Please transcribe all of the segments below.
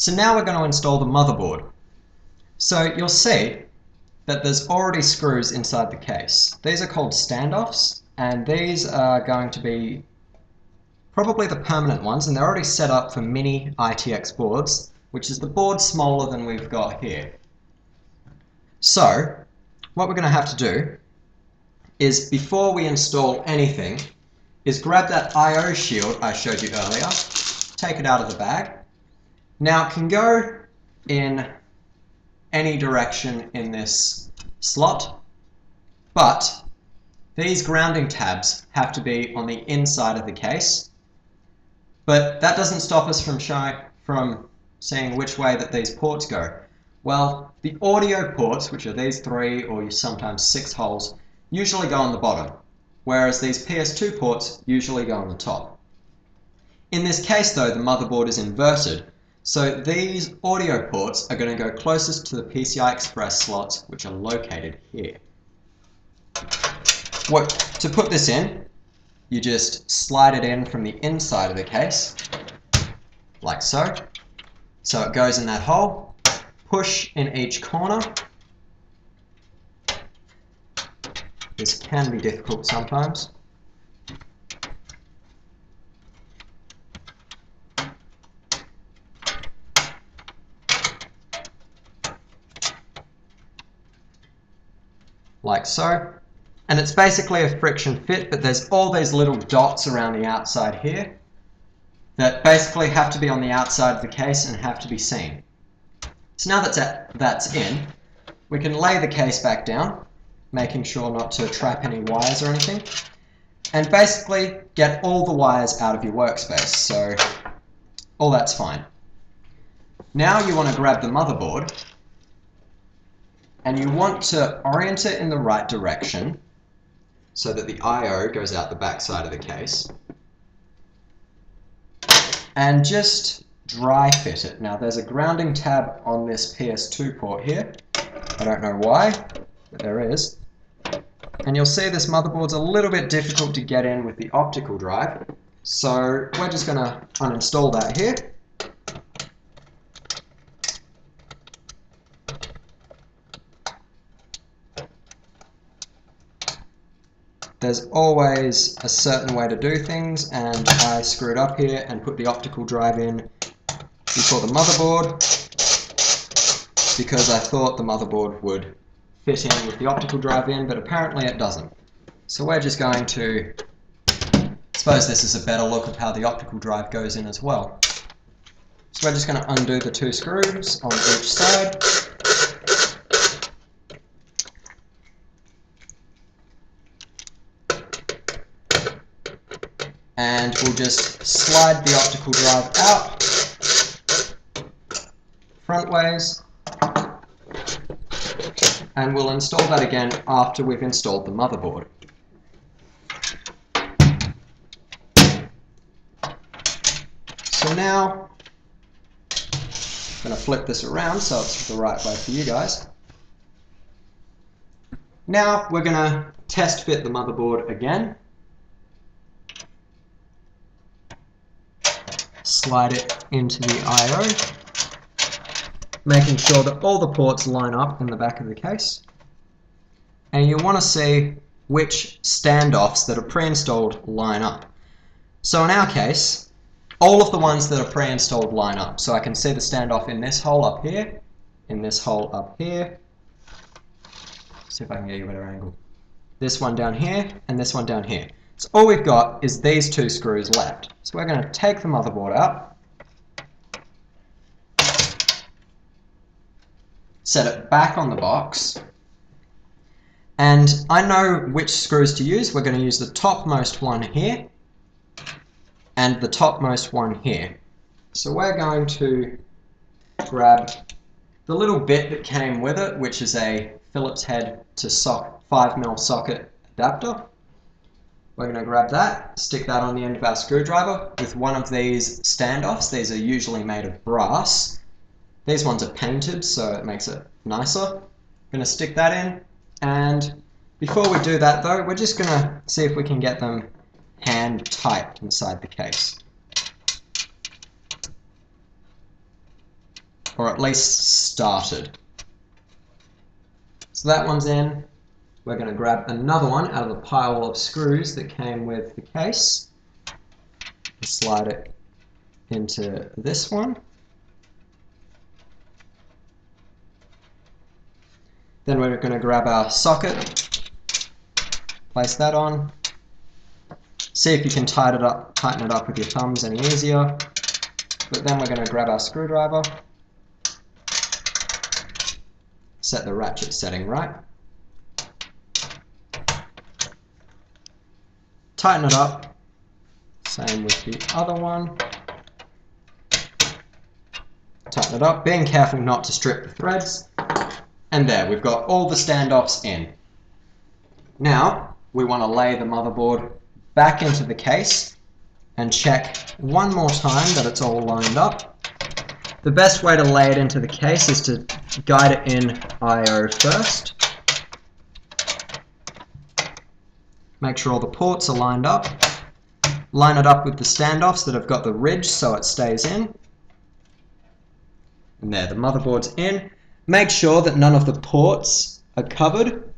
So now we're going to install the motherboard. So you'll see that there's already screws inside the case. These are called standoffs, and these are going to be probably the permanent ones, and they're already set up for mini ITX boards, which is the board smaller than we've got here. So what we're going to have to do is, before we install anything, is grab that I/O shield I showed you earlier, take it out of the bag. Now it can go in any direction in this slot, but these grounding tabs have to be on the inside of the case. But that doesn't stop us from seeing which way that these ports go. Well, the audio ports, which are these 3 or sometimes 6 holes, usually go on the bottom, whereas these PS2 ports usually go on the top. In this case though, the motherboard is inverted, so these audio ports are going to go closest to the PCI Express slots, which are located here. To put this in, you just slide it in from the inside of the case, like so. So it goes in that hole, push in each corner. This can be difficult sometimes. Like so. And it's basically a friction fit, but there's all these little dots around the outside here that basically have to be on the outside of the case and have to be seen. So now that's in, we can lay the case back down, making sure not to trap any wires or anything, and basically get all the wires out of your workspace, so all that's fine. Now you want to grab the motherboard, and you want to orient it in the right direction so that the I/O goes out the back side of the case, and just dry fit it. Now there's a grounding tab on this PS2 port here. I don't know why, but there is. And you'll see this motherboard's a little bit difficult to get in with the optical drive, so we're just going to uninstall that here. There's always a certain way to do things, and I screwed up here and put the optical drive in before the motherboard because I thought the motherboard would fit in with the optical drive in, but apparently it doesn't. So we're just going to, I suppose this is a better look of how the optical drive goes in as well. So we're just going to undo the 2 screws on each side. And we'll just slide the optical drive out frontways, and we'll install that again after we've installed the motherboard. So now, I'm going to flip this around so it's the right way for you guys. Now we're going to test fit the motherboard again. Slide it into the I/O, making sure that all the ports line up in the back of the case. And you want to see which standoffs that are pre-installed line up. So in our case, all of the ones that are pre-installed line up. So I can see the standoff in this hole up here, in this hole up here. See if I can get you a better angle. This one down here, and this one down here. So all we've got is these 2 screws left. So we're going to take the motherboard out, set it back on the box, and I know which screws to use. We're going to use the topmost one here and the topmost one here. So we're going to grab the little bit that came with it, which is a Phillips head to 5mm socket adapter. We're going to grab that, stick that on the end of our screwdriver with one of these standoffs. These are usually made of brass. These ones are painted, so it makes it nicer. I'm going to stick that in, and before we do that though, we're just going to see if we can get them hand tight inside the case. or at least started. So that one's in. We're going to grab another one out of the pile of screws that came with the case and slide it into this one. Then we're going to grab our socket, place that on. See if you can tighten it up with your thumbs any easier. But then we're going to grab our screwdriver, set the ratchet setting right, tighten it up, same with the other one, tighten it up, being careful not to strip the threads, and there, we've got all the standoffs in. Now, we want to lay the motherboard back into the case and check one more time that it's all lined up. The best way to lay it into the case is to guide it in I/O first. Make sure all the ports are lined up. Line it up with the standoffs that have got the ridge so it stays in. And there, the motherboard's in. Make sure that none of the ports are covered,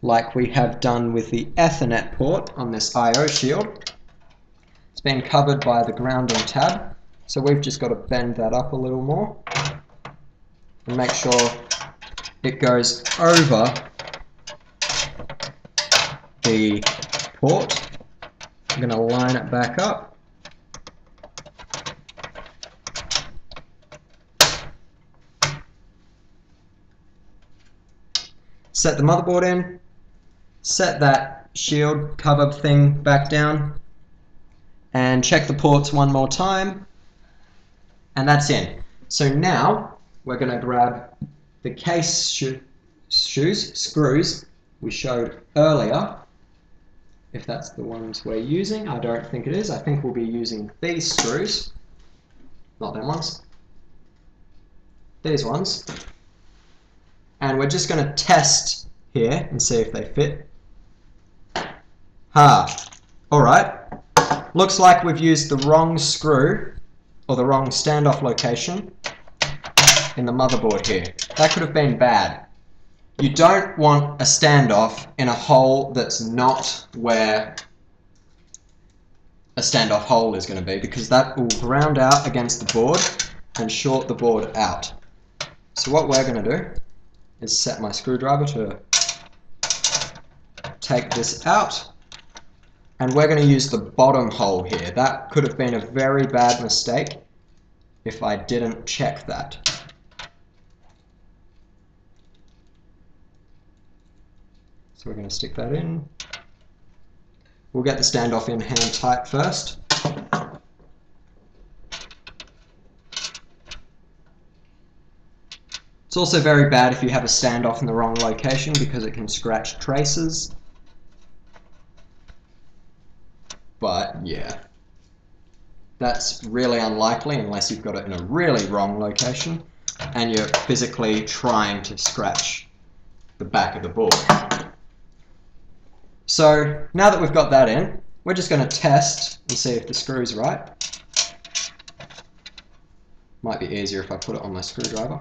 like we have done with the Ethernet port on this I/O shield. It's been covered by the grounding tab, so we've just got to bend that up a little more and make sure it goes over the port. I'm going to line it back up. Set the motherboard in, set that shield cover thing back down, and check the ports one more time, and that's in. So now we're going to grab the case screws we showed earlier, if that's the ones we're using. I don't think it is. I think we'll be using these screws, not them ones, these ones, and we're just going to test here and see if they fit. Alright. Looks like we've used the wrong screw, or the wrong standoff location, in the motherboard here. That could have been bad. You don't want a standoff in a hole that's not where a standoff hole is going to be, because that will ground out against the board and short the board out. So what we're going to do is set my screwdriver to take this out. And we're going to use the bottom hole here. That could have been a very bad mistake if I didn't check that. So we're going to stick that in. We'll get the standoff in hand tight first. It's also very bad if you have a standoff in the wrong location because it can scratch traces. But yeah, that's really unlikely unless you've got it in a really wrong location and you're physically trying to scratch the back of the board. So now that we've got that in, we're just going to test and see if the screw's right. Might be easier if I put it on my screwdriver.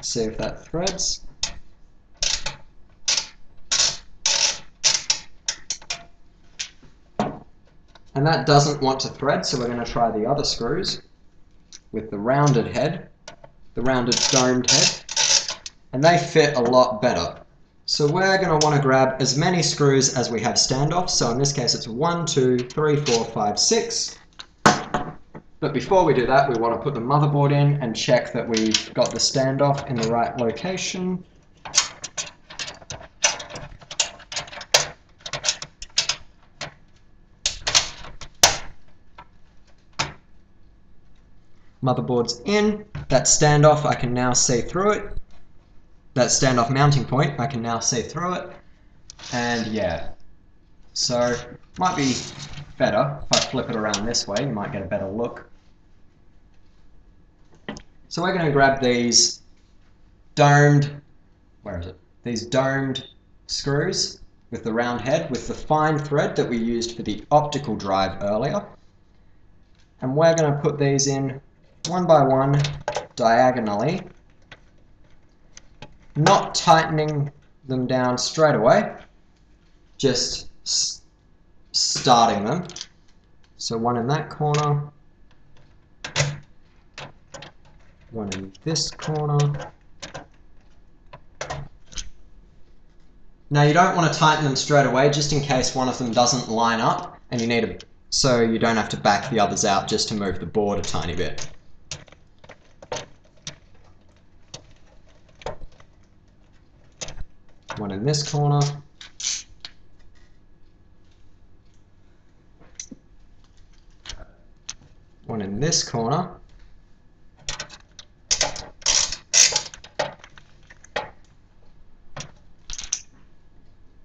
See if that threads. And that doesn't want to thread, so we're going to try the other screws with the rounded head, the rounded domed head, and they fit a lot better. So we're going to want to grab as many screws as we have standoffs. So in this case it's 1, 2, 3, 4, 5, 6. But before we do that, we want to put the motherboard in and check that we've got the standoff in the right location. Motherboard's in. That standoff, I can now see through it. That standoff mounting point, I can now see through it. And yeah, so might be better if I flip it around this way. You might get a better look. So we're going to grab these domed, These domed screws with the round head with the fine thread that we used for the optical drive earlier. And we're going to put these in one by one diagonally, not tightening them down straight away, just starting them. So one in that corner, one in this corner. Now you don't want to tighten them straight away just in case one of them doesn't line up and you need to, so you don't have to back the others out just to move the board a tiny bit. One in this corner. One in this corner.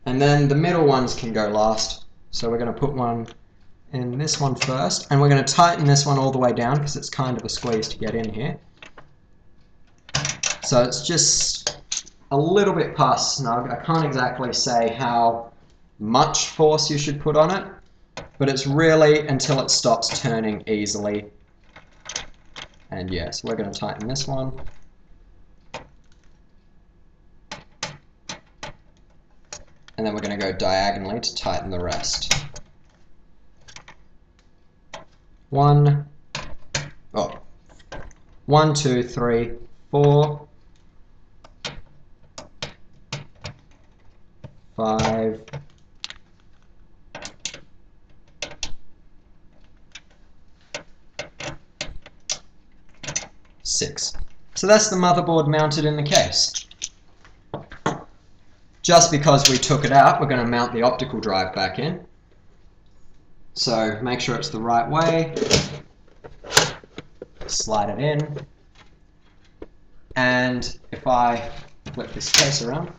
And then the middle ones can go last. So we're going to put one in this one first, and we're going to tighten this one all the way down because it's kind of a squeeze to get in here. So it's just a little bit past snug. I can't exactly say how much force you should put on it, but it's really until it stops turning easily. And yes, we're going to tighten this one. And then we're going to go diagonally to tighten the rest. 1, 2, 3, 4, 5, 6. So that's the motherboard mounted in the case. Just because we took it out, we're going to mount the optical drive back in. So make sure it's the right way. Slide it in. And if I flip this case around,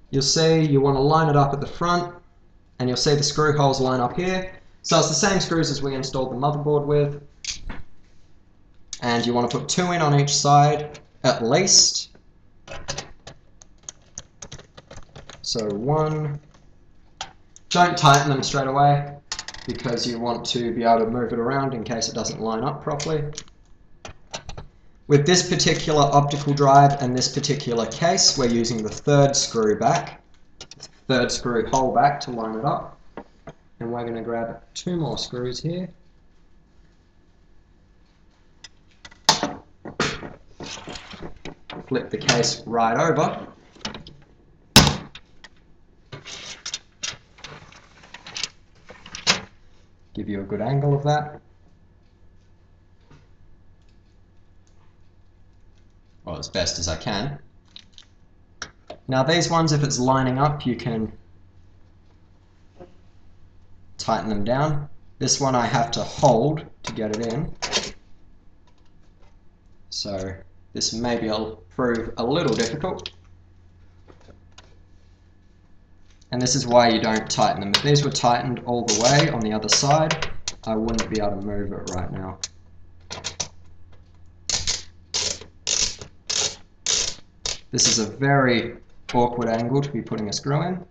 you'll see you want to line it up at the front, and you'll see the screw holes line up here. So it's the same screws as we installed the motherboard with. And you want to put 2 in on each side, at least. So 1. Don't tighten them straight away because you want to be able to move it around in case it doesn't line up properly. With this particular optical drive and this particular case, we're using the 3rd screw back, 3rd screw hole back to line it up. And we're going to grab 2 more screws here. Flip the case right over. Give you a good angle of that. Well, as best as I can. Now these ones, if it's lining up, you can tighten them down. This one I have to hold to get it in. So this maybe will prove a little difficult. And this is why you don't tighten them. If these were tightened all the way on the other side, I wouldn't be able to move it right now. This is a very awkward angle to be putting a screw in.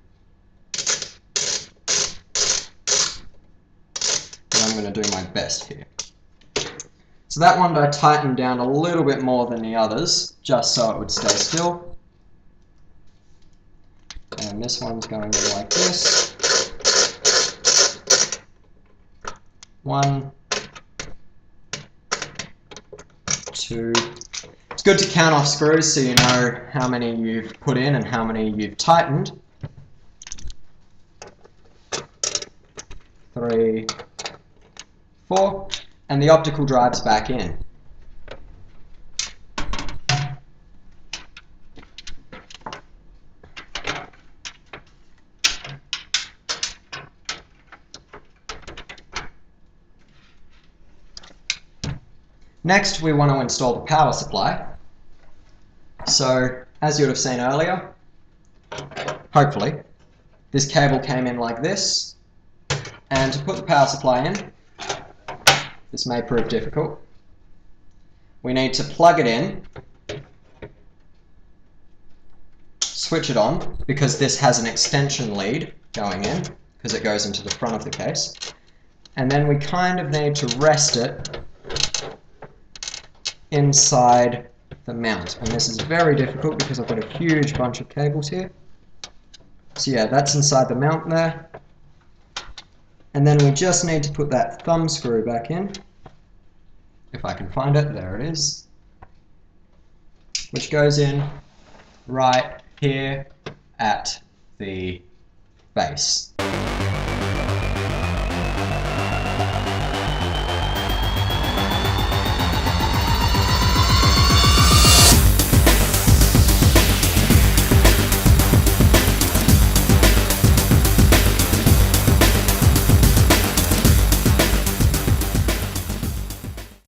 But I'm going to do my best here. So that one I tightened down a little bit more than the others, just so it would stay still. And this one's going in like this. 1, 2. It's good to count off screws so you know how many you've put in and how many you've tightened. 3, 4. And the optical drive's back in. Next, we want to install the power supply. So, as you would have seen earlier, hopefully, this cable came in like this, and to put the power supply in, this may prove difficult. We need to plug it in switch it on, because this has an extension lead going in, because it goes into the front of the case. And then we kind of need to rest it inside the mount. And this is very difficult because I've got a huge bunch of cables here. So yeah, that's inside the mount there. And then we just need to put that thumb screw back in. If I can find it, there it is. Which goes in right here at the base.